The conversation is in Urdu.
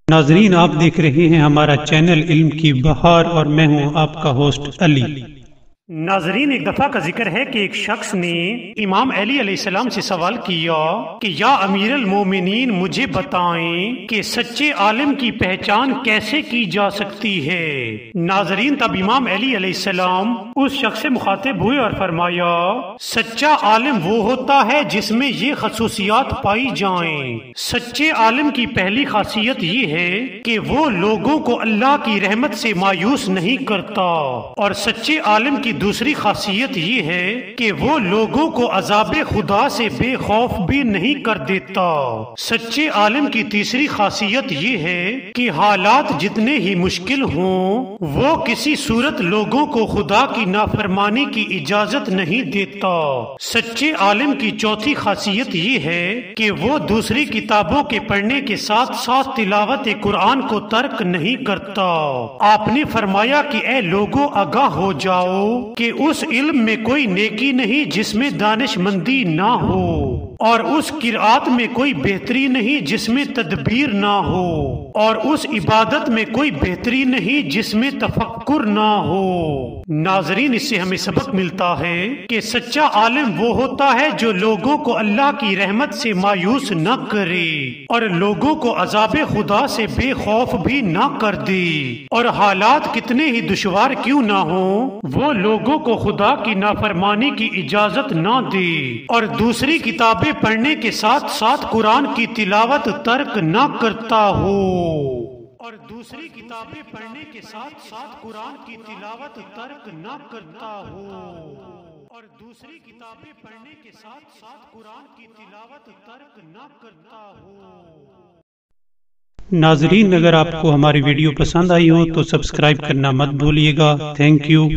ناظرین، آپ دیکھ رہے ہیں ہمارا چینل علم کی بہار اور میں ہوں آپ کا ہوسٹ علی۔ ناظرین، ایک دفعہ کا ذکر ہے کہ ایک شخص نے امام علی علیہ السلام سے سوال کیا کہ یا امیر المومنین، مجھے بتائیں کہ سچے عالم کی پہچان کیسے کی جا سکتی ہے۔ ناظرین، تب امام علی علیہ السلام اس شخص سے مخاطب ہوئے اور فرمایا، سچا عالم وہ ہوتا ہے جس میں یہ خصوصیات پائی جائیں۔ سچے عالم کی پہلی خاصیت یہ ہے کہ وہ لوگوں کو اللہ کی رحمت سے مایوس نہیں کرتا، اور سچے عالم کی دوسری خاصیت یہ ہے کہ وہ لوگوں کو عذاب خدا سے بے خوف بھی نہیں کر دیتا۔ سچے عالم کی تیسری خاصیت یہ ہے کہ حالات جتنے ہی مشکل ہوں وہ کسی صورت لوگوں کو خدا کی نافرمانی کی اجازت نہیں دیتا۔ سچے عالم کی چوتھی خاصیت یہ ہے کہ وہ دوسری کتابوں کے پڑھنے کے ساتھ ساتھ تلاوت قرآن کو ترک نہیں کرتا۔ آپ نے فرمایا کہ اے لوگوں، آگاہ ہو جاؤ کہ اس علم میں کوئی نیکی نہیں جس میں دانش مندی نہ ہو، اور اس قرآت میں کوئی بہتری نہیں جس میں تدبیر نہ ہو، اور اس عبادت میں کوئی بہتری نہیں جس میں تفکر نہ ہو۔ ناظرین، اس سے ہمیں سبق ملتا ہے کہ سچا عالم وہ ہوتا ہے جو لوگوں کو اللہ کی رحمت سے مایوس نہ کرے، اور لوگوں کو عذاب خدا سے بے خوف بھی نہ کر دے، اور حالات کتنے ہی دشوار کیوں نہ ہوں وہ لوگوں کو خدا کی نافرمانی کی اجازت نہ دے، اور دوسری کتابیں پڑھنے کے ساتھ ساتھ قرآن کی تلاوت ترک نہ کرتا ہو، اور دوسری کتابیں پڑھنے کے ساتھ ساتھ قرآن کی تلاوت ترک نہ کرتا ہو، اور دوسری کتابیں پڑھنے کے ساتھ ساتھ قرآن کی تلاوت ترک نہ کرتا ہو۔ ناظرین، اگر آپ کو ہماری ویڈیو پسند آئی ہو تو سبسکرائب کرنا مت بھولیے گا۔ Thank you.